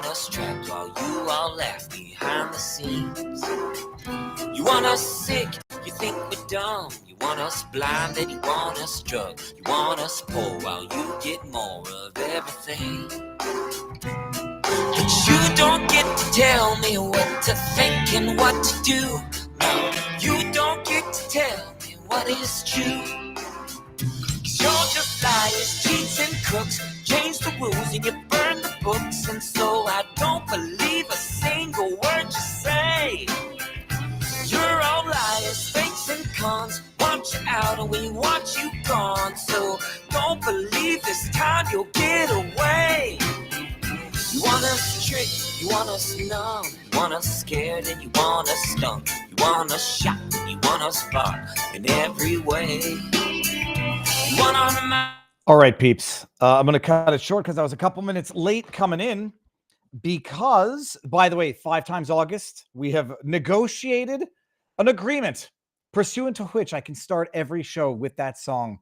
us trapped while you all laugh behind the scenes. You want us sick, you think we're dumb. You want us blind and you want us drunk. You want us poor while you get more of everything. But you don't get to tell me what to think and what to do. No, you don't get to tell me what is true. 'Cause you're just liars, cheats and crooks. Change the rules and you burn the books. And so I don't believe a single word you say. You're all liars, fakes and cons. Want you out and we want you gone. So don't believe this time you'll get away. You want us tricked, you want us numb. You want us scared and you want us stung. You want us shot and you want us fought in every way. You want on the mouth. All right, peeps. I'm going to cut it short because I was a couple minutes late coming in. Because, by the way, 5 times August, we have negotiated an agreement pursuant to which I can start every show with that song,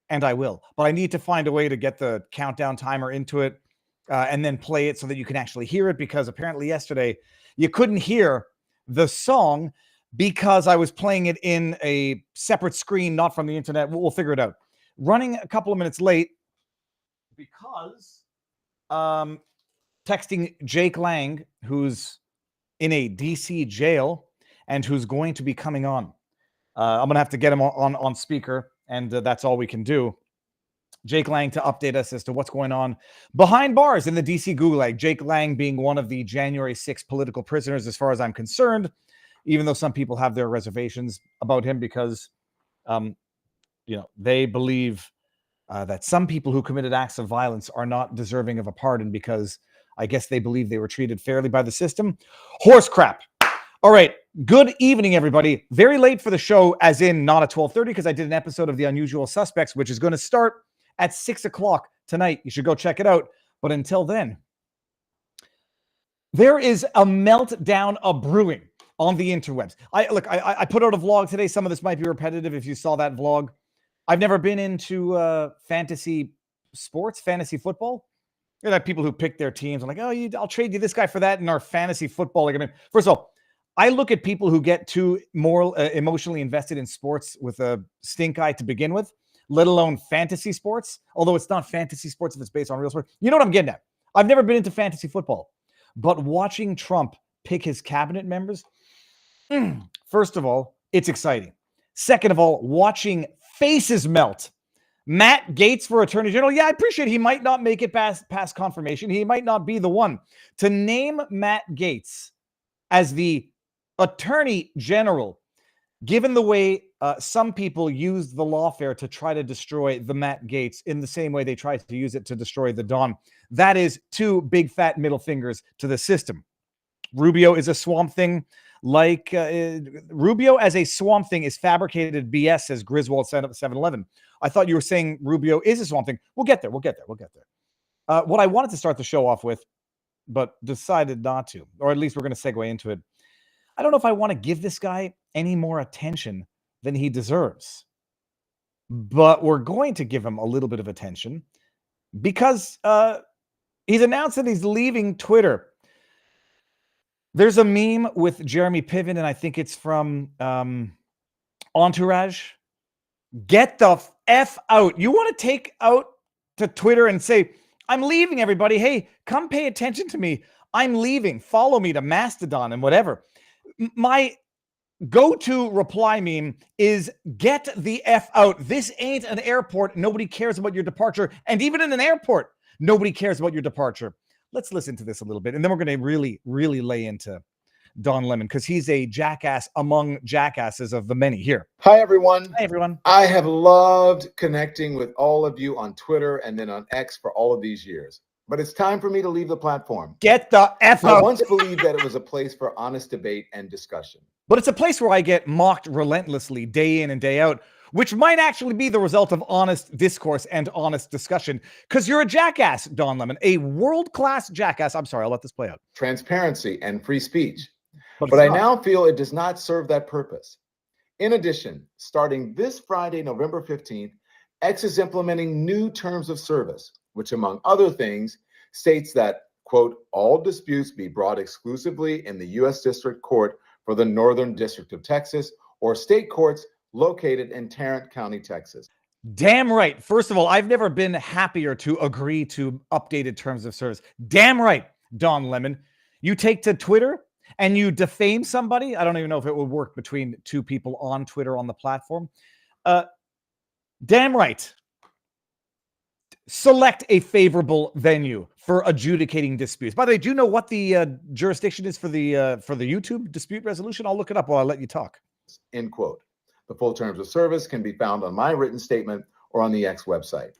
and I will. But I need to find a way to get the countdown timer into it and then play it so that you can actually hear it, because apparently yesterday you couldn't hear the song because I was playing it in a separate screen, not from the internet. We'll figure it out. Running a couple of minutes late because texting Jake Lang, who's in a DC jail and who's going to be coming on. I'm going to have to get him on speaker, and that's all we can do. Jake Lang to update us as to what's going on behind bars in the DC gulag. Jake Lang being one of the January 6th political prisoners, as far as I'm concerned, even though some people have their reservations about him because, they believe that some people who committed acts of violence are not deserving of a pardon because I guess they believe they were treated fairly by the system. Horse crap. All right. Good evening, everybody. Very late for the show, as in not at 12:30, because I did an episode of The Unusual Suspects, which is going to start at 6 o'clock tonight. You should go check it out. But until then, there is a meltdown of brewing on the interwebs. I put out a vlog today. Some of this might be repetitive if you saw that vlog. I've never been into fantasy sports, fantasy football. You know, people who pick their teams. I'm like, I'll trade you this guy for that in our fantasy football. Like, I mean, first of all, I look at people who get too more emotionally invested in sports with a stink eye to begin with, let alone fantasy sports. Although it's not fantasy sports if it's based on real sports. You know what I'm getting at? I've never been into fantasy football, but watching Trump pick his cabinet members, first of all, it's exciting. Second of all, watching faces melt. Matt Gaetz for Attorney General. Yeah, I appreciate he might not make it past confirmation. He might not be the one. To name Matt Gaetz as the Attorney General, given the way some people used the lawfare to try to destroy the Matt Gaetz in the same way they tried to use it to destroy the Don, that is 2 big fat middle fingers to the system. Rubio is a swamp thing. Like Rubio as a swamp thing is fabricated BS, says Griswold 711. I thought you were saying Rubio is a swamp thing. We'll get there. What I wanted to start the show off with, but decided not to, or at least we're going to segue into it. I don't know if I want to give this guy any more attention than he deserves, but we're going to give him a little bit of attention because he's announced that he's leaving Twitter. There's a meme with Jeremy Piven, and I think it's from Entourage. Get the F out. You want to take out to Twitter and say, I'm leaving, everybody. Hey, come pay attention to me. I'm leaving. Follow me to Mastodon and whatever. My go-to reply meme is get the F out. This ain't an airport. Nobody cares about your departure. And even in an airport, nobody cares about your departure. Let's listen to this a little bit, and then we're going to really, really lay into Don Lemon because he's a jackass among jackasses of the many here. Hi, everyone. Hi, everyone. I have loved connecting with all of you on Twitter and then on X for all of these years. But it's time for me to leave the platform. Get the F out. I once believed that it was a place for honest debate and discussion. But it's a place where I get mocked relentlessly day in and day out, which might actually be the result of honest discourse and honest discussion, because you're a jackass, Don Lemon, a world-class jackass. I'm sorry, I'll let this play out. Transparency and free speech. But I now feel it does not serve that purpose. In addition, starting this Friday, November 15th, X is implementing new terms of service, which, among other things, states that quote, all disputes be brought exclusively in the U.S. District Court for the Northern District of Texas or state courts located in Tarrant County, Texas. Damn right. First of all, I've never been happier to agree to updated terms of service. Damn right, Don Lemon. You take to Twitter and you defame somebody. I don't even know if it would work between two people on Twitter on the platform. Damn right. Select a favorable venue for adjudicating disputes. By the way, do you know what the jurisdiction is for the YouTube dispute resolution? I'll look it up while I let you talk. End quote. The full terms of service can be found on my written statement or on the X website.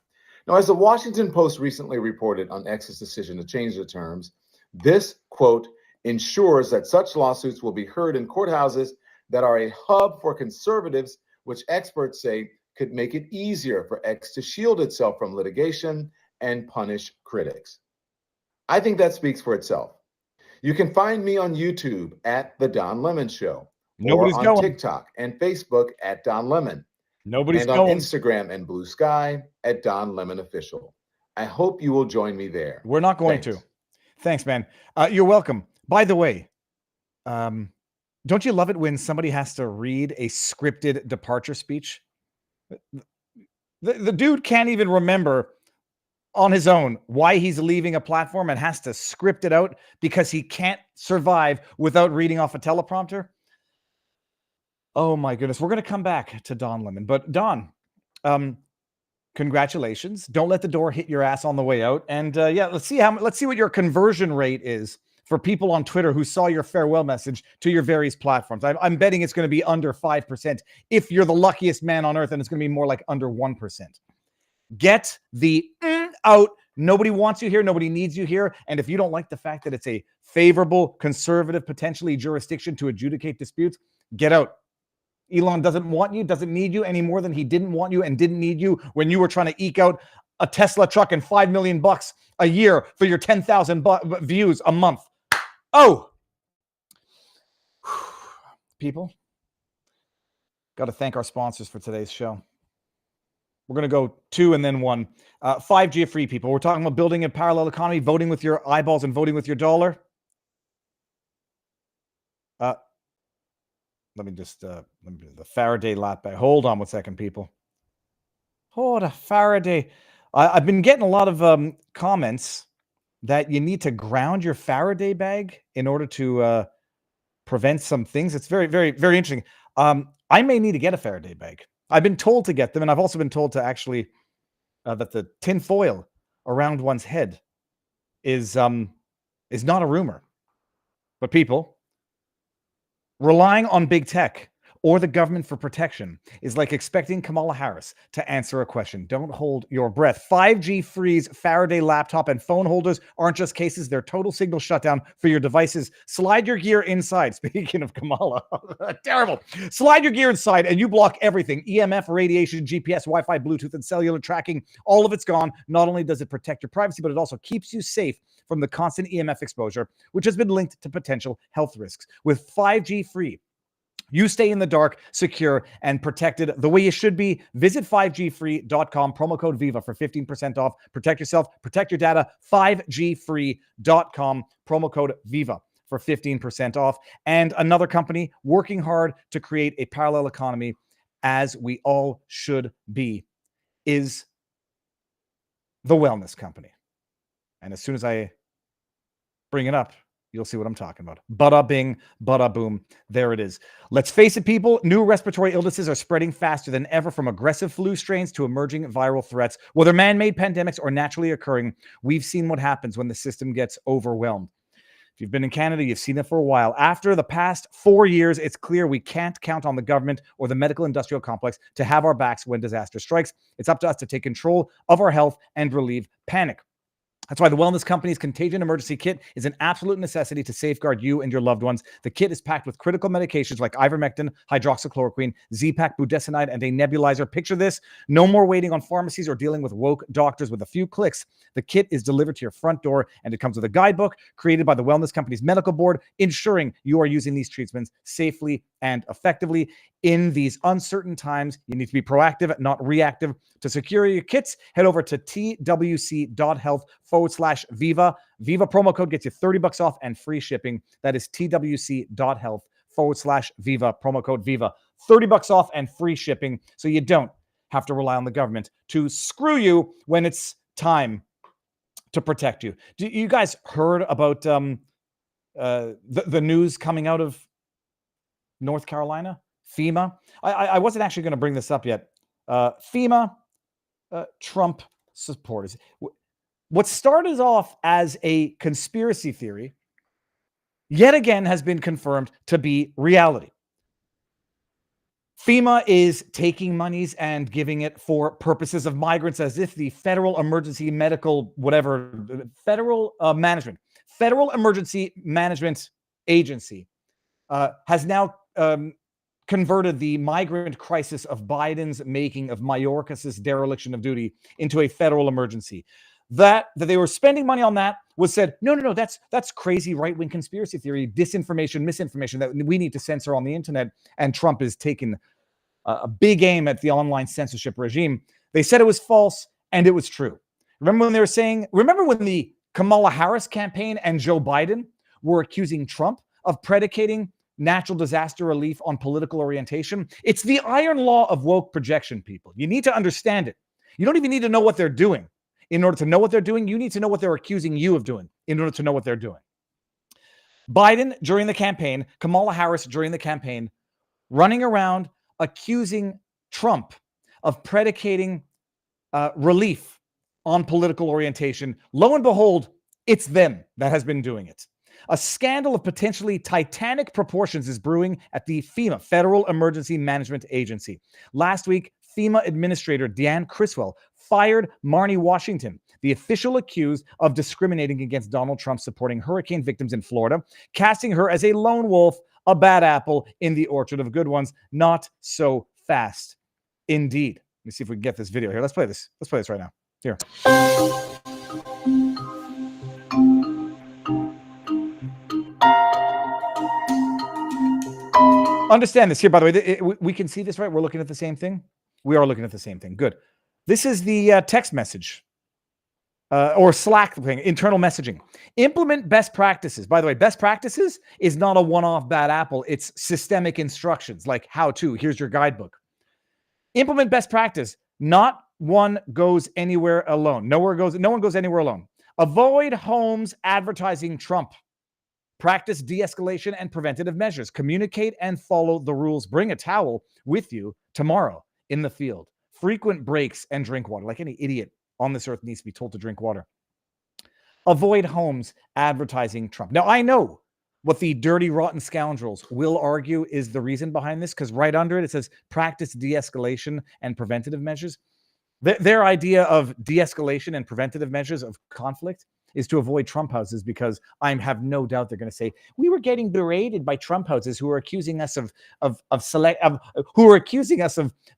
Now, as the Washington Post recently reported on X's decision to change the terms, this, quote, ensures that such lawsuits will be heard in courthouses that are a hub for conservatives, which experts say could make it easier for X to shield itself from litigation and punish critics. I think that speaks for itself. You can find me on YouTube at The Don Lemon Show. Nobody's or on going. TikTok and Facebook at Don Lemon. Nobody's and on going. Instagram and Blue Sky at Don Lemon Official. I hope you will join me there. We're not going to. Thanks, man. You're welcome. By the way, don't you love it when somebody has to read a scripted departure speech? The dude can't even remember on his own why he's leaving a platform and has to script it out because he can't survive without reading off a teleprompter. Oh my goodness. We're going to come back to Don Lemon. But Don, congratulations. Don't let the door hit your ass on the way out. And yeah, let's see what your conversion rate is for people on Twitter who saw your farewell message to your various platforms. I'm betting it's going to be under 5% if you're the luckiest man on earth, and it's going to be more like under 1%. Get the out. Nobody wants you here. Nobody needs you here. And if you don't like the fact that it's a favorable, conservative, potentially jurisdiction to adjudicate disputes, get out. Elon doesn't want you, doesn't need you any more than he didn't want you and didn't need you when you were trying to eke out a Tesla truck and $5 million a year for your 10,000 views a month. Oh, people, got to thank our sponsors for today's show. We're going to go 2 and then 1. 5G free, people. We're talking about building a parallel economy, voting with your eyeballs and voting with your dollar. Let me do the Faraday lap bag. Hold on 1 second, people. Oh, the Faraday. I've been getting a lot of comments that you need to ground your Faraday bag in order to prevent some things. It's very, very, very interesting. I may need to get a Faraday bag. I've been told to get them, and I've also been told to actually that the tin foil around one's head is not a rumor. But people, relying on big tech or the government for protection is like expecting Kamala Harris to answer a question. Don't hold your breath. 5G Free's Faraday laptop and phone holders aren't just cases. They're total signal shutdown for your devices. Slide your gear inside. Speaking of Kamala, terrible. Slide your gear inside and you block everything. EMF, radiation, GPS, Wi-Fi, Bluetooth, and cellular tracking. All of it's gone. Not only does it protect your privacy, but it also keeps you safe from the constant EMF exposure, which has been linked to potential health risks. With 5G Free, you stay in the dark, secure, and protected the way you should be. Visit 5gfree.com, promo code VIVA for 15% off. Protect yourself, protect your data. 5gfree.com, promo code VIVA for 15% off. And another company working hard to create a parallel economy, as we all should be, is the Wellness Company. And as soon as I bring it up, you'll see what I'm talking about. Bada bing, bada boom. There it is. Let's face it, people. New respiratory illnesses are spreading faster than ever, from aggressive flu strains to emerging viral threats. Whether man-made pandemics or naturally occurring, we've seen what happens when the system gets overwhelmed. If you've been in Canada, you've seen it for a while. After the past 4 years, it's clear we can't count on the government or the medical industrial complex to have our backs when disaster strikes. It's up to us to take control of our health and relieve panic. That's why the Wellness Company's Contagion Emergency Kit is an absolute necessity to safeguard you and your loved ones. The kit is packed with critical medications like ivermectin, hydroxychloroquine, Z-Pak, budesonide, and a nebulizer. Picture this: no more waiting on pharmacies or dealing with woke doctors. With a few clicks, the kit is delivered to your front door, and it comes with a guidebook created by the Wellness Company's medical board, ensuring you are using these treatments safely and effectively. In these uncertain times, you need to be proactive, not reactive. To secure your kits, head over to twc.health/Viva. Viva promo code gets you $30 off and free shipping. That is twc.health/Viva, promo code Viva. $30 off and free shipping, so you don't have to rely on the government to screw you when it's time to protect you. Do you guys heard about the news coming out of North Carolina? FEMA. I wasn't actually going to bring this up yet. FEMA, Trump supporters. What started off as a conspiracy theory, yet again has been confirmed to be reality. FEMA is taking monies and giving it for purposes of migrants, as if the Federal Emergency Medical, Federal Emergency Management Agency has now converted the migrant crisis of Biden's making of Mayorkas' dereliction of duty into a federal emergency. That they were spending money on that was said, no, that's crazy right-wing conspiracy theory, disinformation, misinformation that we need to censor on the internet. And Trump is taking a big aim at the online censorship regime. They said it was false, and it was true. Remember when the Kamala Harris campaign and Joe Biden were accusing Trump of predicating natural disaster relief on political orientation? It's the iron law of woke projection, people. You need to understand it. You don't even need to know what they're doing. In order to know what they're doing, you need to know what they're accusing you of doing in order to know what they're doing. Biden during the campaign, Kamala Harris during the campaign, running around accusing Trump of predicating relief on political orientation. Lo and behold, it's them that has been doing it. A scandal of potentially titanic proportions is brewing at the FEMA, Federal Emergency Management Agency. Last week, FEMA Administrator Deanne Criswell fired Marnie Washington, the official accused of discriminating against Donald Trump supporting hurricane victims in Florida, casting her as a lone wolf, a bad apple in the orchard of good ones. Not so fast, indeed. Let me see if we can get this video here. Let's play this. Let's play this right now. Here. Understand this here, by the way. We can see this, right? We're looking at the same thing. We are looking at the same thing. Good. This is the text message or Slack thing, internal messaging. Implement best practices. By the way, best practices is not a one-off bad apple. It's systemic instructions like how to. Here's your guidebook. Implement best practice. Not one goes anywhere alone. No one goes anywhere alone. Avoid homes advertising Trump. Practice de-escalation and preventative measures. Communicate and follow the rules. Bring a towel with you tomorrow in the field. Frequent breaks and drink water. Like any idiot on this earth needs to be told to drink water. Avoid homes advertising Trump. Now, I know what the dirty, rotten scoundrels will argue is the reason behind this, because right under it, it says practice de-escalation and preventative measures. Their idea of de-escalation and preventative measures of conflict is to avoid Trump houses, because I have no doubt they're going to say we were getting berated by Trump houses who are accusing us of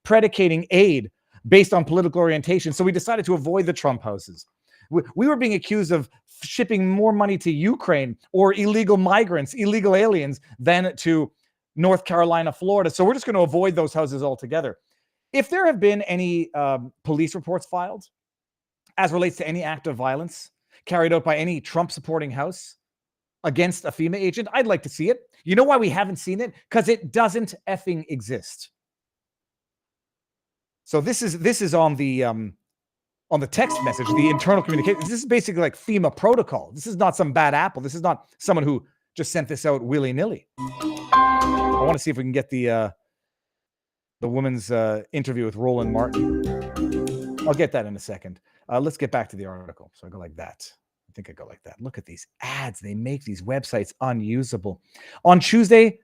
predicating aid based on political orientation. So we decided to avoid the Trump houses. We were being accused of shipping more money to Ukraine or illegal migrants, illegal aliens, than to North Carolina, Florida. So we're just going to avoid those houses altogether. If there have been any police reports filed as relates to any act of violence carried out by any Trump-supporting house against a FEMA agent, I'd like to see it. You know why we haven't seen it? Because it doesn't effing exist. So this is on the text message, the internal communication. This is basically like FEMA protocol. This is not some bad apple. This is not someone who just sent this out willy-nilly. I want to see if we can get the woman's interview with Roland Martin. I'll get that in a second. Let's get back to the article. So I go like that. I think I go like that. Look at these ads. They make these websites unusable. On Tuesday,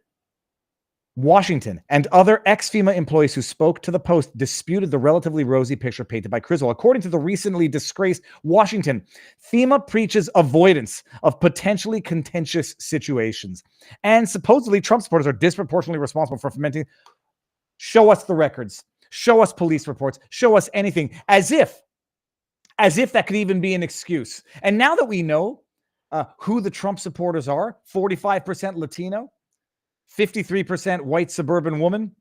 Washington and other ex-FEMA employees who spoke to the Post disputed the relatively rosy picture painted by Criswell. According to the recently disgraced Washington, FEMA preaches avoidance of potentially contentious situations. And supposedly Trump supporters are disproportionately responsible for fomenting. Show us the records. Show us police reports. Show us anything. As if that could even be an excuse. And now that we know who the Trump supporters are, 45% Latino, 53% white suburban woman.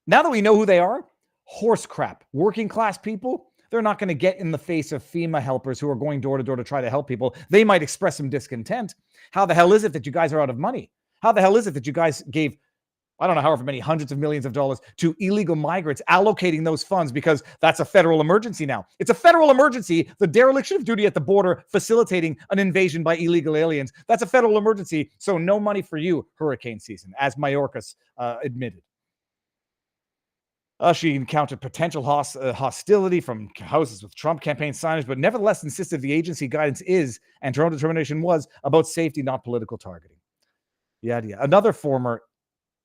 Now that we know who they are, horse crap. Working class people, they're not going to get in the face of FEMA helpers who are going door to door to try to help people. They might express some discontent. How the hell is it that you guys are out of money? How the hell is it that you guys gave, I don't know, however many hundreds of millions of dollars to illegal migrants, allocating those funds because that's a federal emergency now. It's a federal emergency. The dereliction of duty at the border facilitating an invasion by illegal aliens. That's a federal emergency. So no money for you, hurricane season, as Mayorkas admitted. She encountered potential hostility from houses with Trump campaign signage, but nevertheless insisted the agency guidance is, and her own determination was, about safety, not political targeting. Yeah. Another former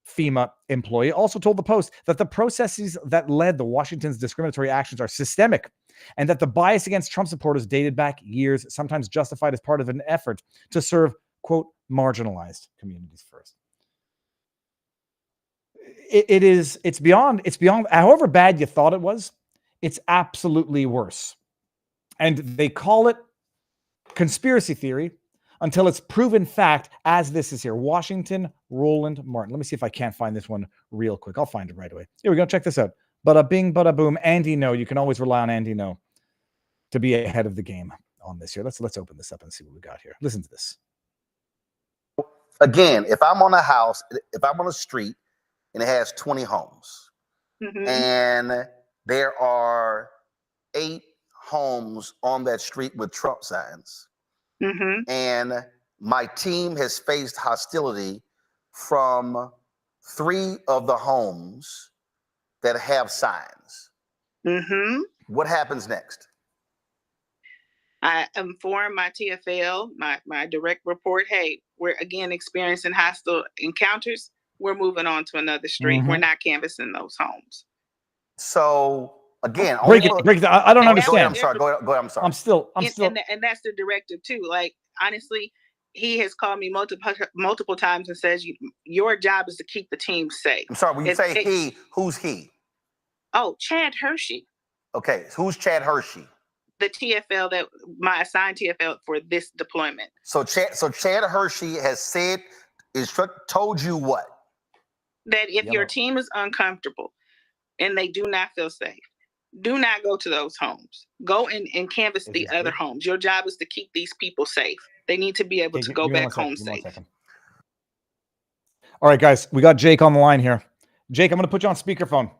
FEMA employee also told the Post that the processes that led to Washington's discriminatory actions are systemic, and that the bias against Trump supporters dated back years, sometimes justified as part of an effort to serve, quote, marginalized communities first. It's beyond, however bad you thought it was, it's absolutely worse. And they call it conspiracy theory until it's proven fact, as this is here. Washington, Roland Martin. Let me see if I can't find this one real quick. I'll find it right away. Here we go. Check this out. Bada bing, bada boom. Andy No. You can always rely on Andy No to be ahead of the game on this here. Let's open this up and see what we got here. Listen to this. Again, if I'm on a house, if I'm on a street, and it has 20 homes, and there are 8 homes on that street with Trump signs, and my team has faced hostility from 3 of the homes that have signs. What happens next? I inform my TFL, my direct report, hey, we're again experiencing hostile encounters. We're moving on to another street. We're not canvassing those homes. So again, break it. I don't understand. I'm sorry. Go ahead. I'm sorry. I'm still. And that's the directive too. Like, honestly, he has called me multiple times and says, your job is to keep the team safe. I'm sorry. When you say he, who's he? Oh, Chad Hershey. Okay. Who's Chad Hershey? The TFL, that my assigned TFL for this deployment. So Chad Hershey has told you what? That if your team is uncomfortable and they do not feel safe, do not go to those homes. Go and canvass the other homes. Your job is to keep these people safe. They need to be able to go back home safe. All right, guys, we got Jake on the line here. Jake, I'm going to put you on speakerphone.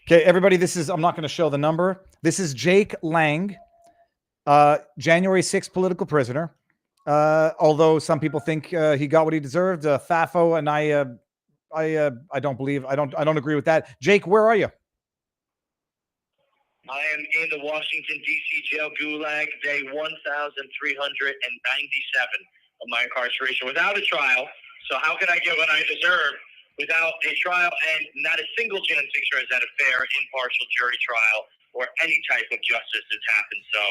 Okay, everybody, I'm not going to show the number. This is Jake Lang, January 6th political prisoner. Although some people think he got what he deserved, FAFO, and I don't agree with that. Jake, where are you? I am in the Washington, D.C. jail gulag, day 1,397 of my incarceration without a trial. So how can I get what I deserve without a trial? And not a single Jan 6er has had a fair, impartial jury trial or any type of justice has happened. So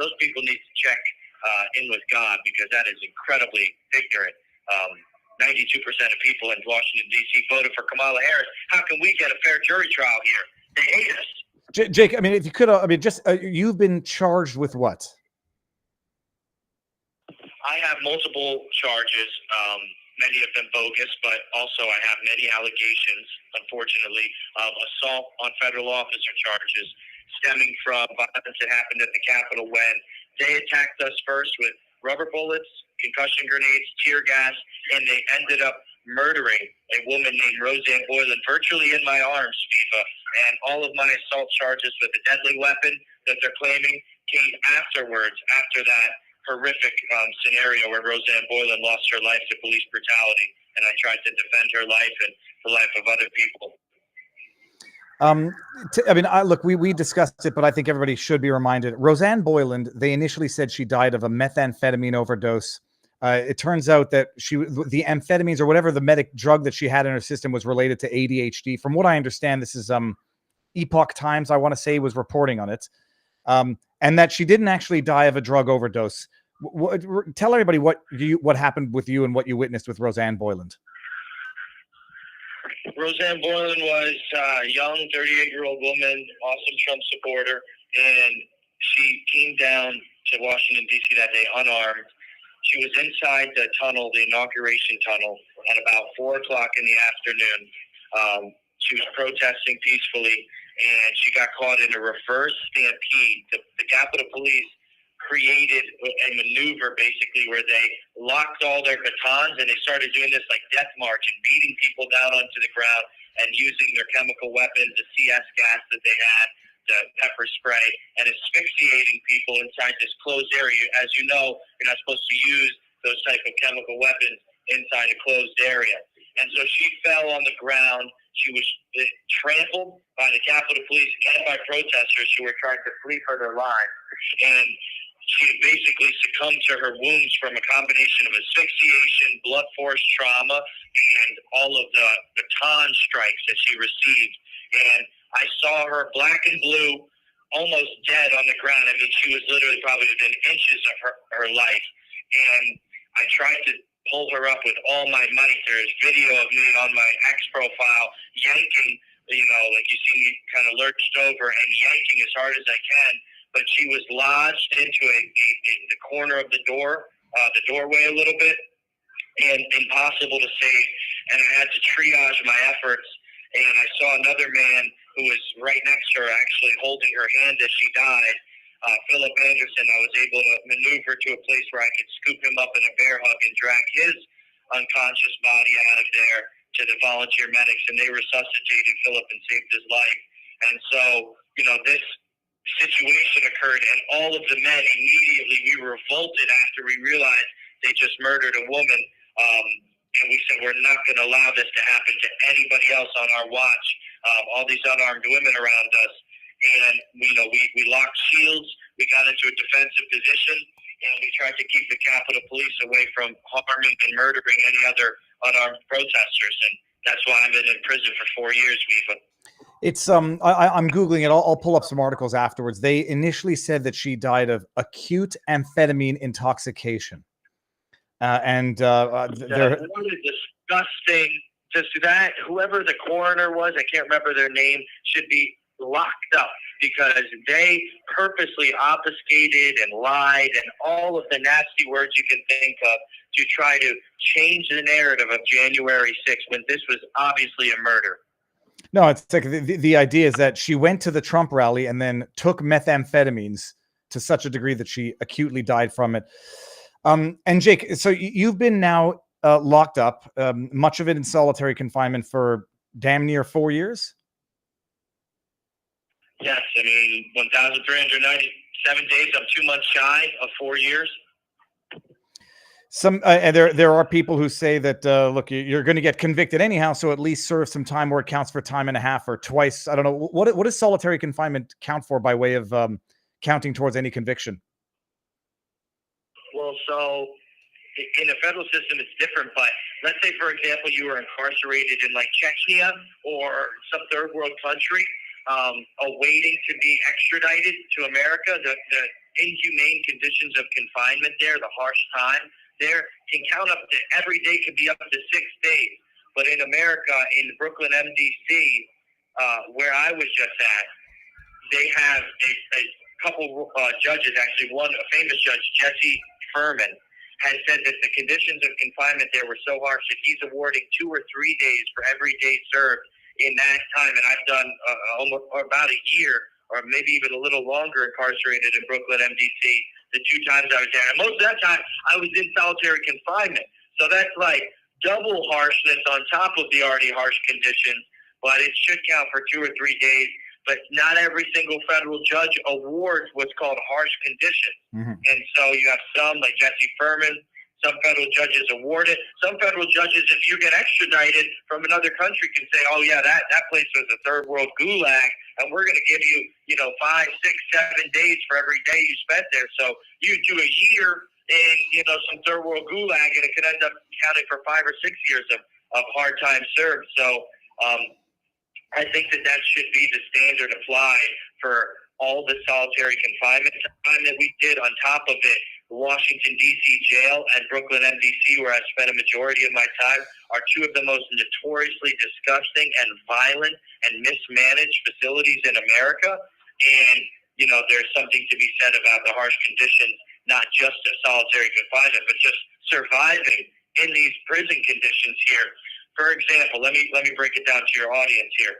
those people need to check in with God, because that is incredibly ignorant. 92% of people in Washington, D.C. voted for Kamala Harris. How can we get a fair jury trial here? They hate us. Jake, I mean, if you could, you've been charged with what? I have multiple charges, many of them bogus, but also I have many allegations, unfortunately, of assault on federal officer charges stemming from violence that happened at the Capitol when they attacked us first with rubber bullets, concussion grenades, tear gas, and they ended up murdering a woman named Roseanne Boylan virtually in my arms, Viva. And all of my assault charges with a deadly weapon that they're claiming came afterwards, after that horrific scenario where Roseanne Boylan lost her life to police brutality. And I tried to defend her life and the life of other people. Look, we discussed it, but I think everybody should be reminded. Roseanne Boylan, they initially said she died of a methamphetamine overdose. It turns out that the amphetamines or whatever the medic drug that she had in her system was related to ADHD. From what I understand, this is Epoch Times, I want to say, was reporting on it, and that she didn't actually die of a drug overdose. Tell everybody what happened with you and what you witnessed with Roseanne Boylan. Roseanne Boylan was a young 38-year-old woman, awesome Trump supporter, and she came down to Washington, D.C. that day unarmed She was inside the tunnel, the inauguration tunnel, at about 4 o'clock in the afternoon. She was protesting peacefully, and she got caught in a reverse stampede. The Capitol Police created a maneuver, basically, where they locked all their batons, and they started doing this like death march and beating people down onto the ground and using their chemical weapons, the CS gas that they had, the pepper spray, and asphyxiating people inside this closed area. As you know, you're not supposed to use those type of chemical weapons inside a closed area. And so she fell on the ground. She was trampled by the Capitol Police and by protesters who were trying to flee for their lives. And she basically succumbed to her wounds from a combination of asphyxiation, blunt force trauma, and all of the baton strikes that she received. And I saw her black and blue, almost dead on the ground. I mean, she was literally probably within inches of her life. And I tried to pull her up with all my might. There's video of me on my X profile yanking, like you see me kind of lurched over and yanking as hard as I can. But she was lodged into the corner of the doorway a little bit, and impossible to save. And I had to triage my efforts. And I saw another man who was right next to her, actually holding her hand as she died. Philip Anderson, I was able to maneuver to a place where I could scoop him up in a bear hug and drag his unconscious body out of there to the volunteer medics, and they resuscitated Philip and saved his life. And so, this situation occurred, and all of the men immediately, we revolted after we realized they just murdered a woman. And we said, we're not going to allow this to happen to anybody else on our watch. All these unarmed women around us. And, we locked shields. We got into a defensive position, and we tried to keep the Capitol Police away from harming and murdering any other unarmed protesters. And that's why I've been in prison for 4 years, Viva. It's I'm Googling it. I'll pull up some articles afterwards. They initially said that she died of acute amphetamine intoxication. What a disgusting, just that, whoever the coroner was, I can't remember their name, should be locked up because they purposely obfuscated and lied and all of the nasty words you can think of to try to change the narrative of January 6th when this was obviously a murder. No, it's like the idea is that she went to the Trump rally and then took methamphetamines to such a degree that she acutely died from it. And Jake, so you've been now locked up, much of it in solitary confinement for damn near 4 years? Yes, 1,397 days. I'm 2 months shy of 4 years. And there are people who say that, look, you're going to get convicted anyhow, so at least serve some time where it counts for time and a half or twice. I don't know. What does solitary confinement count for by way of counting towards any conviction? Well, so in the federal system, it's different. But let's say, for example, you were incarcerated in like Chechnya or some third world country, awaiting to be extradited to America. The inhumane conditions of confinement there, the harsh time there, can count up to, every day could be up to 6 days. But in America, in Brooklyn, MDC, where I was just at, they have a couple judges, actually one, a famous judge, Jesse Furman, has said that the conditions of confinement there were so harsh that he's awarding 2 or 3 days for every day served in that time. And I've done almost about a year or maybe even a little longer incarcerated in Brooklyn, MDC, the 2 times I was there. And most of that time, I was in solitary confinement. So that's like double harshness on top of the already harsh conditions, but it should count for 2 or 3 days. But not every single federal judge awards what's called harsh conditions. Mm-hmm. And so you have some, like Jesse Furman, some federal judges award it. Some federal judges, if you get extradited from another country, can say, oh, yeah, that place was a third world gulag, and we're going to give you, 5, 6, 7 days for every day you spent there. So you do a year in, some third world gulag, and it could end up counting for 5 or 6 years of hard time served. So, I think that should be the standard applied for all the solitary confinement time that we did. On top of it, the Washington, D.C. jail and Brooklyn, MDC, where I spent a majority of my time, are 2 of the most notoriously disgusting and violent and mismanaged facilities in America. And, there's something to be said about the harsh conditions not just a solitary confinement, but just surviving in these prison conditions here. For example, let me break it down to your audience here.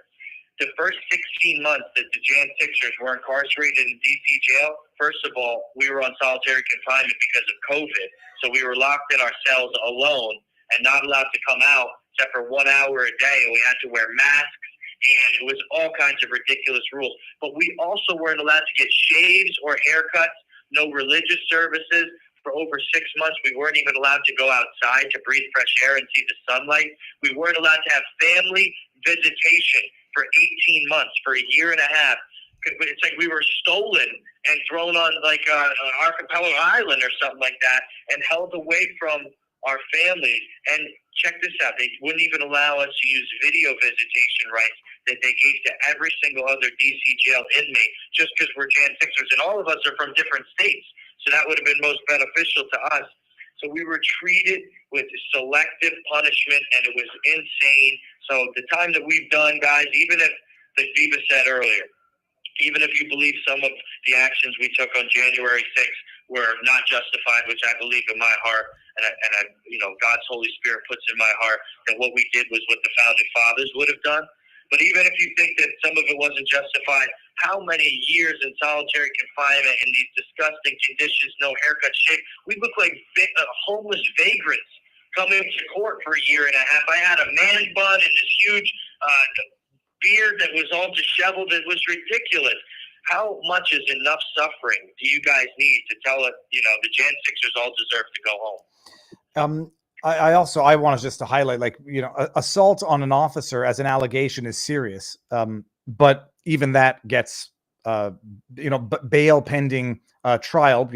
The first 16 months that the Jan Sixers were incarcerated in DC jail, first of all, we were on solitary confinement because of COVID. So we were locked in our cells alone and not allowed to come out except for 1 hour a day. And we had to wear masks, and it was all kinds of ridiculous rules. But we also weren't allowed to get shaves or haircuts, no religious services. For over 6 months, we weren't even allowed to go outside to breathe fresh air and see the sunlight. We weren't allowed to have family visitation for 18 months, for a year and a half. It's like we were stolen and thrown on like an archipelago island or something like that and held away from our families. And check this out. They wouldn't even allow us to use video visitation rights that they gave to every single other DC jail inmate just because we're Jan Sixers. And all of us are from different states. So that would have been most beneficial to us. So we were treated with selective punishment, and it was insane. So the time that we've done, guys, even if, like Viva said earlier, even if you believe some of the actions we took on January 6th were not justified, which I believe in my heart, and I, God's Holy Spirit puts in my heart that what we did was what the founding fathers would have done. But even if you think that some of it wasn't justified, how many years in solitary confinement in these disgusting conditions, no haircut, shave? We look like homeless vagrants coming to court for a year and a half. I had a man bun and this huge beard that was all disheveled. It was ridiculous. How much is enough suffering do you guys need to tell it, the Jan Sixers all deserve to go home? I want to just to highlight, assault on an officer as an allegation is serious. But even that gets, bail pending trial.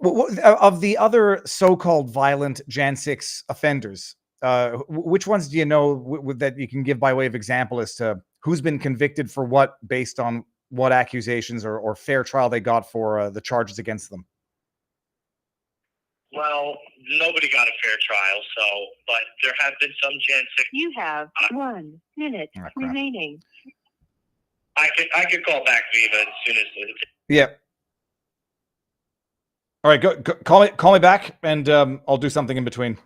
Of the other so-called violent Jan 6 offenders, which ones do you know that you can give by way of example as to who's been convicted for what based on what accusations or fair trial they got for the charges against them? Well, nobody got a fair trial, but there have been some Jan 6. You have 1 minute remaining. I could call back Viva as soon as. Yeah. All right, go call me back, and I'll do something in between.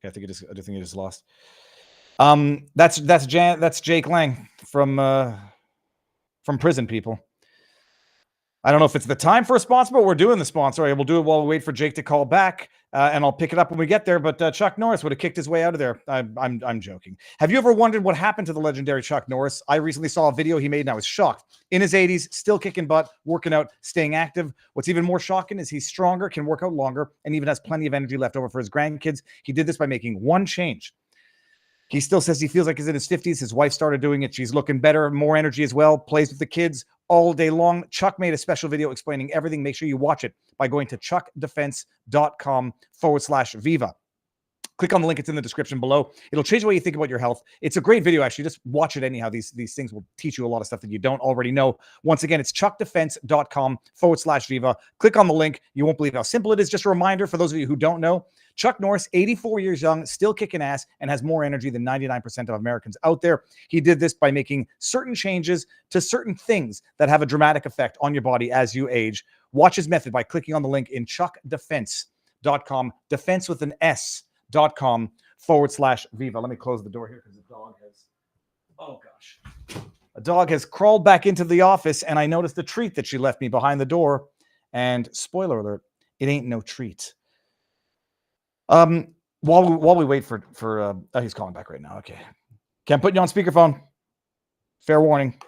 Okay, I think you just lost. That's Jake Lang from Prison People. I don't know if it's the time for a sponsor, but we're doing the sponsor. We'll do it while we wait for Jake to call back, and I'll pick it up when we get there. But Chuck Norris would have kicked his way out of there. I'm joking. Have you ever wondered what happened to the legendary Chuck Norris? I recently saw a video he made, and I was shocked. In his 80s, still kicking butt, working out, staying active. What's even more shocking is he's stronger, can work out longer, and even has plenty of energy left over for his grandkids. He did this by making one change. He still says he feels like he's in his 50s. His wife started doing it. She's looking better, more energy as well, plays with the kids all day long. Chuck made a special video explaining everything. Make sure you watch it by going to chuckdefense.com/Viva. Click on the link. It's in the description below. It'll change the way you think about your health. It's a great video, actually. Just watch it anyhow. These things will teach you a lot of stuff that you don't already know. Once again, it's chuckdefense.com/Viva. Click on the link. You won't believe how simple it is. Just a reminder for those of you who don't know, Chuck Norris, 84 years young, still kicking ass, and has more energy than 99% of Americans out there. He did this by making certain changes to certain things that have a dramatic effect on your body as you age. Watch his method by clicking on the link in chuckdefense.com, defense with an S.com/Viva. Let me close the door here because the dog a dog has crawled back into the office, and I noticed the treat that she left me behind the door. And spoiler alert, it ain't no treat. While we wait for he's calling back right now. Okay. Can't put you on speakerphone. Fair warning.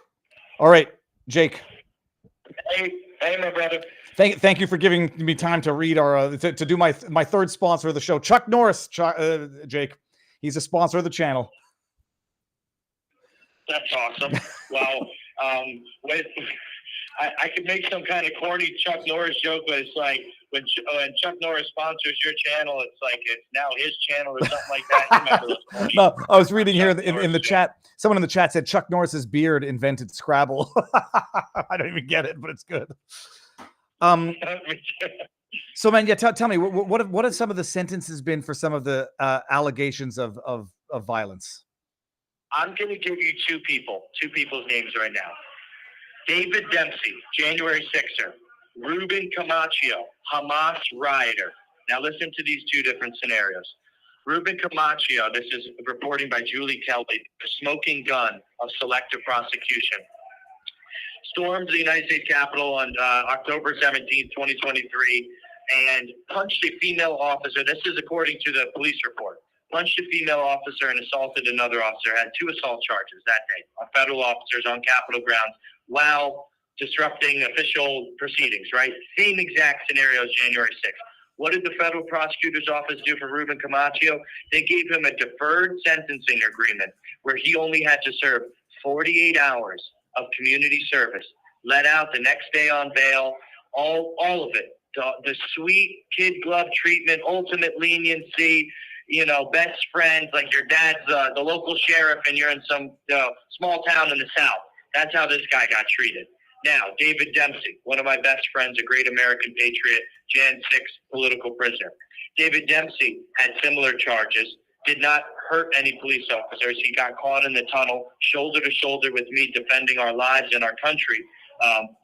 All right, Jake. Hey, my brother. Thank you for giving me time to read our to do my third sponsor of the show, Chuck Norris. Jake, he's a sponsor of the channel. That's awesome. Well, I could make some kind of corny Chuck Norris joke, but it's like when Chuck Norris sponsors your channel, it's like it's now his channel or something like that. No, I was reading here in the chat. Someone in the chat said Chuck Norris's beard invented Scrabble. I don't even get it, but it's good. So, man, yeah, tell me what have some of the sentences been for some of the allegations of violence? I'm going to give you two people's names right now. David Dempsey, January 6er. Ruben Camacho, Hamas rioter. Now listen to these two different scenarios. Ruben Camacho, this is reporting by Julie Kelly, the smoking gun of selective prosecution, stormed the United States Capitol on October 17, 2023, and punched a female officer. This is according to the police report. Punched a female officer and assaulted another officer. Had 2 assault charges that day on federal officers on Capitol grounds while disrupting official proceedings, right? Same exact scenario as January 6th. What did the federal prosecutor's office do for Ruben Camacho? They gave him a deferred sentencing agreement where he only had to serve 48 hours of community service, let out the next day on bail, all of it. The sweet kid glove treatment, ultimate leniency, best friends, like your dad's the local sheriff and you're in some small town in the South. That's how this guy got treated. Now, David Dempsey, one of my best friends, a great American patriot, Jan 6 political prisoner. David Dempsey had similar charges, did not hurt any police officers. He got caught in the tunnel, shoulder to shoulder with me, defending our lives and our country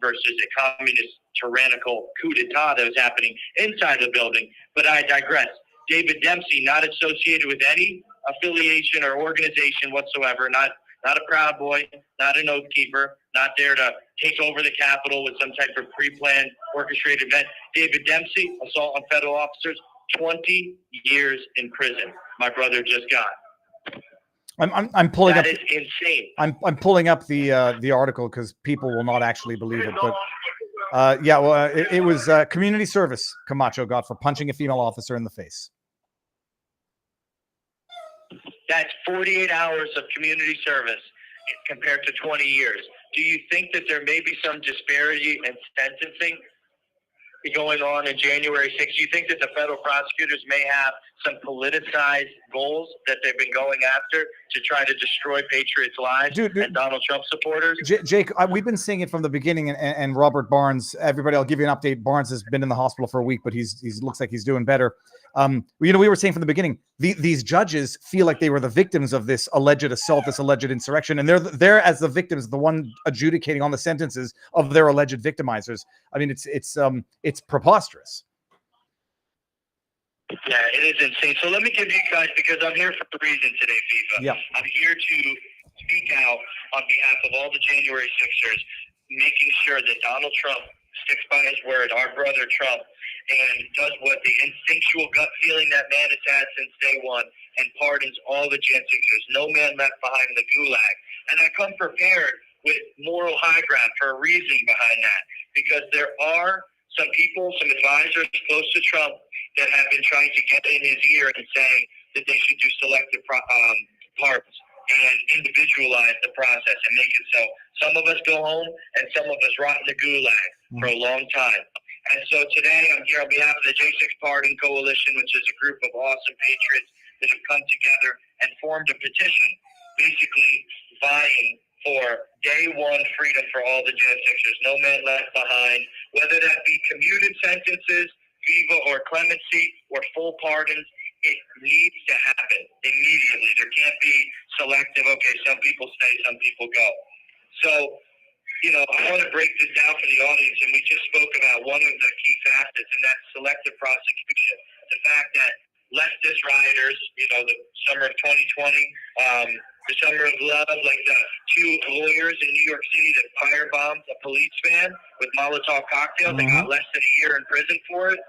versus a communist tyrannical coup d'etat that was happening inside the building. But I digress. David Dempsey, not associated with any affiliation or organization whatsoever, not a Proud Boy, not an Oath Keeper, not there to take over the Capitol with some type of pre-planned orchestrated event. David Dempsey, assault on federal officers, 20 years in prison. My brother just got. I'm pulling that up. That is insane. I'm pulling up the article because people will not actually believe it. But it was community service Camacho got for punching a female officer in the face. That's 48 hours of community service compared to 20 years. Do you think that there may be some disparity in sentencing going on in January 6th? Do you think that the federal prosecutors may have some politicized goals that they've been going after to try to destroy patriots' lives and Donald Trump supporters? Jake, we've been seeing it from the beginning, and Robert Barnes, everybody, I'll give you an update. Barnes has been in the hospital for a week, but he's looks like he's doing better. We were saying from the beginning, these judges feel like they were the victims of this alleged assault, this alleged insurrection, and they're as the victims, the one adjudicating on the sentences of their alleged victimizers. I mean, it's preposterous. Yeah, it is insane. So let me give you guys, because I'm here for a reason today, Viva. Yeah. I'm here to speak out on behalf of all the January 6ers, making sure that Donald Trump sticks by his word, our brother Trump, and does what the instinctual gut feeling that man has had since day one, and pardons all the Jan 6ers. No man left behind in the gulag. And I come prepared with moral high ground for a reason behind that, because there are some people, some advisors close to Trump that have been trying to get in his ear and saying that they should do selective pardons and individualize the process and make it so some of us go home and some of us rot in the gulag for a long time. And so today I'm here on behalf of the J6 Pardon Coalition, which is a group of awesome patriots that have come together and formed a petition basically vying for day one freedom for all the Jan 6ers. No man left behind, whether that be commuted sentences, viva or clemency, or full pardons. It needs to happen immediately. There can't be selective, okay, some people stay, some people go. So, I want to break this down for the audience, and we just spoke about one of the key facets, and that's selective prosecution. The fact that leftist rioters, the summer of 2020, the summer of love, like the 2 lawyers in New York City that firebombed a police van with Molotov cocktails and got less than a year in prison for it.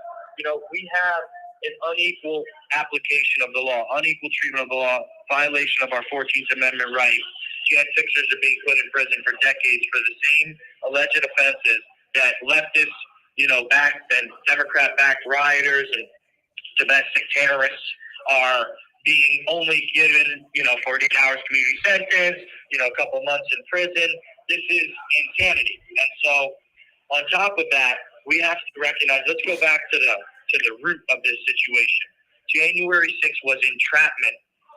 We have an unequal application of the law, unequal treatment of the law, violation of our 14th Amendment rights. Jan 6ers are being put in prison for decades for the same alleged offenses that leftists, backed and Democrat-backed rioters and domestic terrorists are being only given, 48 hours community sentence, a couple months in prison. This is insanity. And so on top of that, we have to recognize, let's go back to the root of this situation. January 6th was entrapment.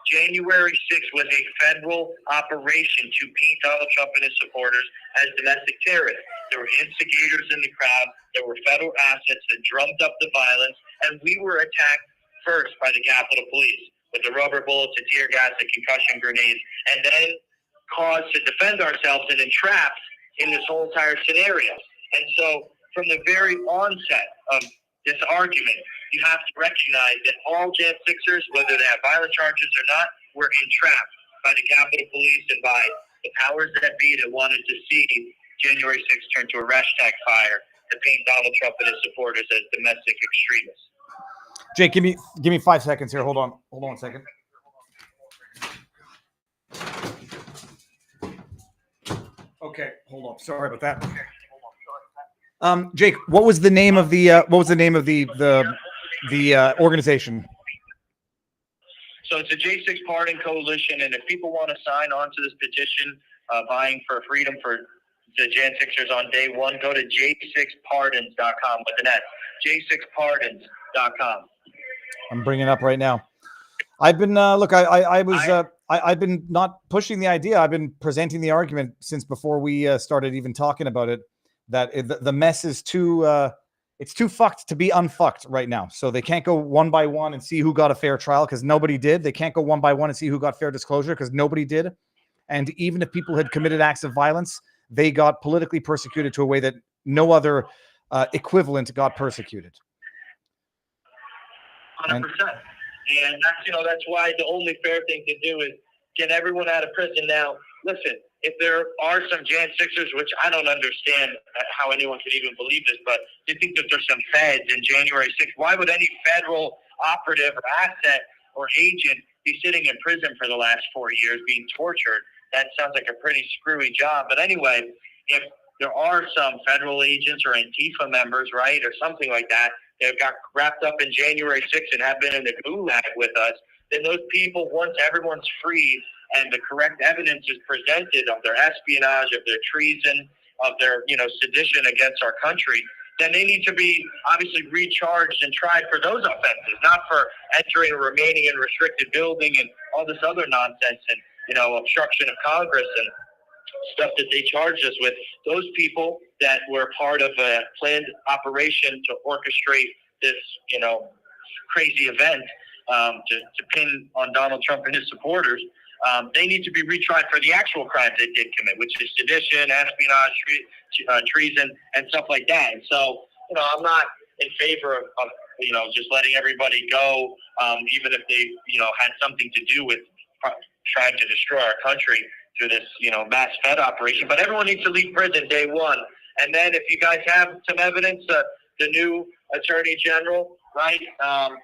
January 6th was a federal operation to paint Donald Trump and his supporters as domestic terrorists. There were instigators in the crowd. There were federal assets that drummed up the violence, and we were attacked first by the Capitol Police with the rubber bullets, the tear gas, the concussion grenades, and then caused to defend ourselves and entrapped in this whole entire scenario. And so from the very onset of this argument, you have to recognize that all Jan 6ers, whether they have violent charges or not, were entrapped by the Capitol Police and by the powers that be that wanted to see January 6th turn to a hashtag fire to paint Donald Trump and his supporters as domestic extremists. Jake, give me 5 seconds here. Hold on a second. Okay, hold on. Sorry about that. Jake, what was the name of the organization? So it's a J6 Pardon Coalition, and if people want to sign on to this petition, vying for freedom for the Jan 6ers on day one, go to j6pardons.com with an S. j6pardons.com. I'm bringing it up right now. I've been I've been not pushing the idea. I've been presenting the argument since before we started even talking about it. That the mess is it's too fucked to be unfucked right now. So they can't go one by one and see who got a fair trial because nobody did. They can't go one by one and see who got fair disclosure because nobody did. And even if people had committed acts of violence, they got politically persecuted to a way that no other equivalent got persecuted. 100%. And that's why the only fair thing to do is get everyone out of prison. Now, listen, if there are some Jan 6ers, which I don't understand how anyone could even believe this, but they think that there's some feds in January 6th. Why would any federal operative or asset or agent be sitting in prison for the last 4 years being tortured? That sounds like a pretty screwy job. But anyway, if there are some federal agents or Antifa members, right, or something like that, that got wrapped up in January 6th and have been in the gulag with us, then those people, once everyone's freed and the correct evidence is presented of their espionage, of their treason, of their, sedition against our country, then they need to be obviously recharged and tried for those offenses, not for entering or remaining in restricted building and all this other nonsense and, obstruction of Congress and stuff that they charged us with. Those people that were part of a planned operation to orchestrate this, crazy event to pin on Donald Trump and his supporters, they need to be retried for the actual crimes they did commit, which is sedition, espionage, treason, and stuff like that. And so, I'm not in favor of just letting everybody go, even if they, had something to do with trying to destroy our country through this, mass Fed operation. But everyone needs to leave prison day one. And then if you guys have some evidence, the new Attorney General, right,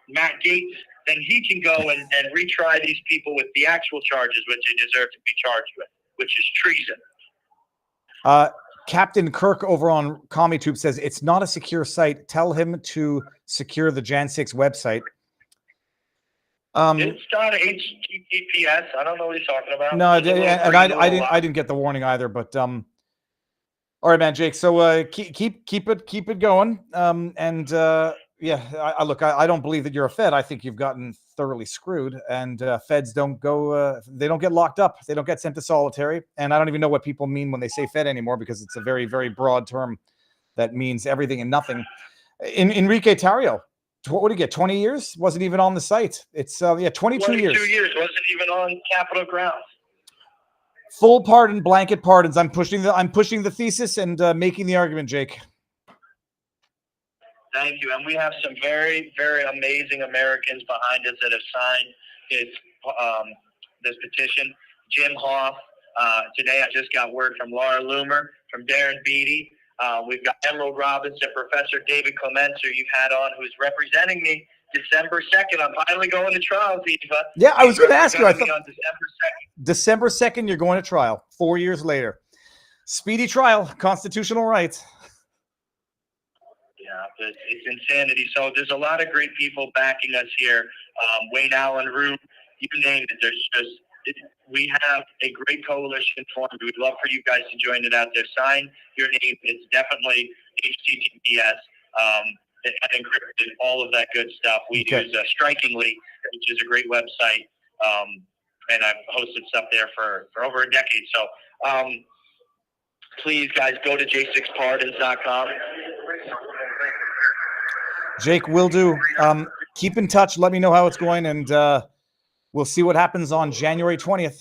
Matt Gaetz, then he can go and retry these people with the actual charges which they deserve to be charged with, which is treason. Captain Kirk over on CommieTube says, it's not a secure site. Tell him to secure the Jan 6 website. It's not HTTPS. I don't know what he's talking about. No, and I didn't get the warning either. But all right, man, Jake. So keep it going. I don't believe that you're a Fed. I think you've gotten thoroughly screwed. And Feds don't go. They don't get locked up. They don't get sent to solitary. And I don't even know what people mean when they say Fed anymore because it's a very, very broad term that means everything and nothing. Enrique Tarrio. What would he get? 20 years? Wasn't even on the site. It's 22 years. 22 years. Wasn't even on Capitol grounds. Full pardon, blanket pardons. I'm pushing the thesis and making the argument, Jake. Thank you. And we have some very, very amazing Americans behind us that have signed this petition. Jim Hoff. Today I just got word from Laura Loomer, from Darren Beatty. We've got Emerald Robinson, Professor David Clements, who you've had on, who's representing me December 2nd. I'm finally going to trial, Viva. Yeah, I was going to ask you. I thought on December 2nd, you're going to trial. 4 years later. Speedy trial, constitutional right. Yeah, it's insanity. So there's a lot of great people backing us here. Wayne Allen Root, you name it. We have a great coalition formed. We'd love for you guys to join it out there. Sign your name. It's definitely HTTPS and encrypted, all of that good stuff. We use Strikingly, which is a great website, and I've hosted stuff there for over a decade. So please, guys, go to j6pardons.com. Jake, will do. Keep in touch. Let me know how it's going, and we'll see what happens on January 20th.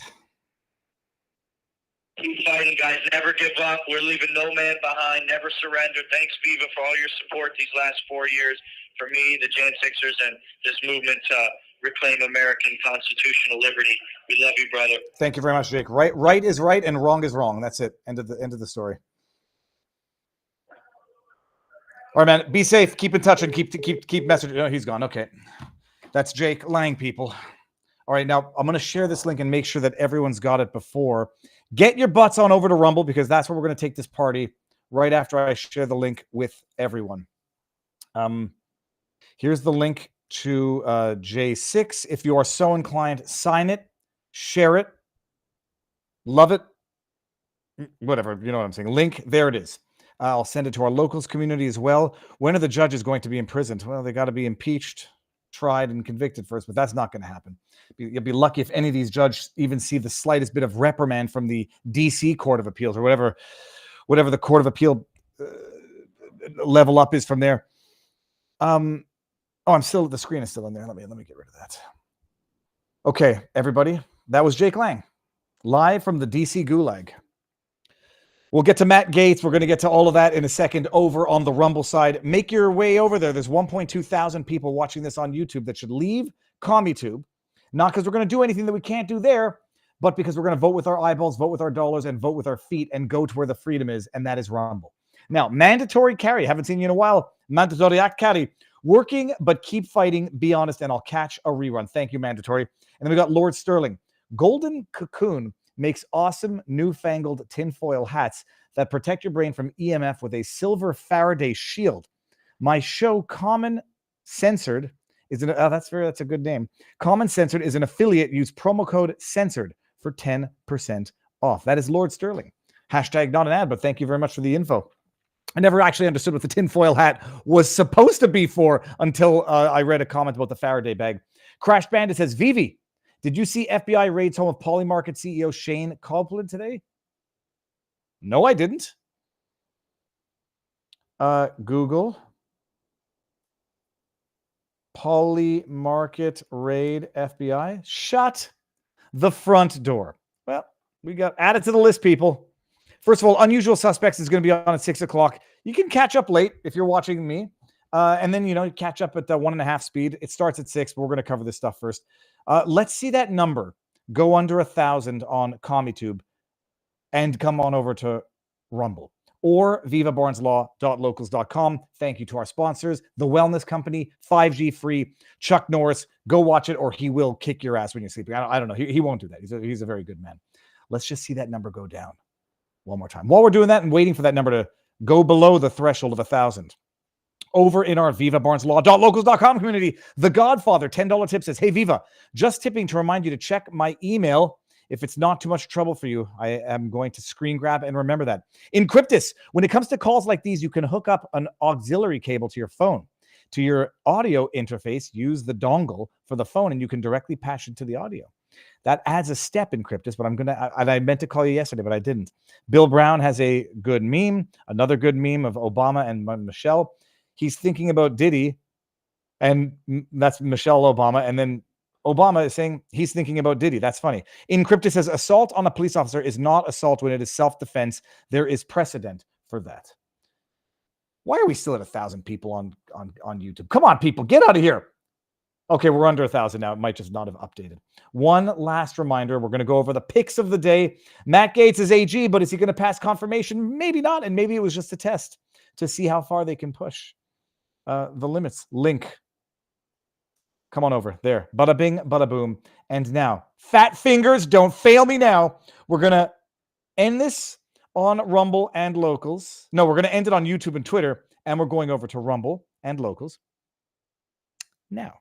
Keep fighting. win, guys. Never give up. We're leaving no man behind. Never surrender. Thanks, Viva, for all your support these last 4 years. For me, the Jan Sixers, and this movement to reclaim American constitutional liberty. We love you, brother. Thank you very much, Jake. Right is right and wrong is wrong. That's it. End of the story. All right, man. Be safe. Keep in touch and keep messaging. Oh, he's gone. Okay. That's Jake Lang, people. All right, now I'm going to share this link and make sure that everyone's got it before. Get your butts on over to Rumble, because that's where we're going to take this party right after I share the link with everyone. Here's the link to J6. If you are so inclined, sign it, share it, love it, whatever. You know what I'm saying. Link, there it is. I'll send it to our locals community as well. When are the judges going to be imprisoned? Well, they got to be impeached, tried, and convicted first, but that's not going to happen. You'll be lucky if any of these judges even see the slightest bit of reprimand from the DC Court of Appeals or whatever the Court of Appeal level up is from there. Oh, the screen is still in there. Let me get rid of that. Okay, everybody, that was Jake Lang, live from the DC Gulag. We'll get to Matt Gaetz. We're going to get to all of that in a second over on the Rumble side. Make your way over there. There's 1.2 thousand people watching this on YouTube that should leave CommuTube, not because we're going to do anything that we can't do there, but because we're going to vote with our eyeballs, vote with our dollars, and vote with our feet and go to where the freedom is, and that is Rumble. Now, mandatory carry. Haven't seen you in a while. Mandatory carry. Working, but keep fighting. Be honest, and I'll catch a rerun. Thank you, mandatory. And then we got Lord Sterling. Golden Cocoon makes awesome newfangled tinfoil hats that protect your brain from EMF with a silver Faraday shield. My show, Common Censored, is that's a good name. Common Censored is an affiliate. Use promo code Censored for 10% off. That is Lord Sterling. Hashtag not an ad, but thank you very much for the info. I never actually understood what the tinfoil hat was supposed to be for until I read a comment about the Faraday bag. Crash Bandit says, Vivi, did you see FBI raids home of Polymarket CEO Shane Copeland today? No, I didn't. Google. Polymarket raid FBI. Shut the front door. Well, we got added to the list, people. First of all, Unusual Suspects is going to be on at 6 o'clock. You can catch up late if you're watching me. And then, catch up at the 1.5 speed. It starts at 6, but we're going to cover this stuff first. Let's see that number go under 1,000 on CommuTube and come on over to Rumble or vivabarneslaw.locals.com. Thank you to our sponsors, The Wellness Company, 5G Free, Chuck Norris. Go watch it or he will kick your ass when you're sleeping. I don't know. He won't do that. He's a very good man. Let's just see that number go down one more time. While we're doing that and waiting for that number to go below the threshold of 1,000, over in our vivabarneslaw.locals.com community, The Godfather, $10 tip says, hey, Viva, just tipping to remind you to check my email. If it's not too much trouble for you, I am going to screen grab and remember that. Encryptus, when it comes to calls like these, you can hook up an auxiliary cable to your phone. To your audio interface, use the dongle for the phone, and you can directly patch it to the audio. That adds a step in Encryptus, but I meant to call you yesterday, but I didn't. Bill Brown has a good meme, another good meme of Obama and Michelle. He's thinking about Diddy, and that's Michelle Obama, and then Obama is saying he's thinking about Diddy. That's funny. Encryptus says assault on a police officer is not assault when it is self-defense. There is precedent for that. Why are we still at 1,000 people on YouTube? Come on, people, get out of here. Okay, we're under 1,000 now. It might just not have updated. One last reminder. We're going to go over the picks of the day. Matt Gaetz is AG, but is he going to pass confirmation? Maybe not, and maybe it was just a test to see how far they can push the limits. Link. Come on over. There. Bada bing, bada boom. And now, fat fingers, don't fail me now. We're going to end this on Rumble and Locals. No, we're going to end it on YouTube and Twitter, and we're going over to Rumble and Locals now.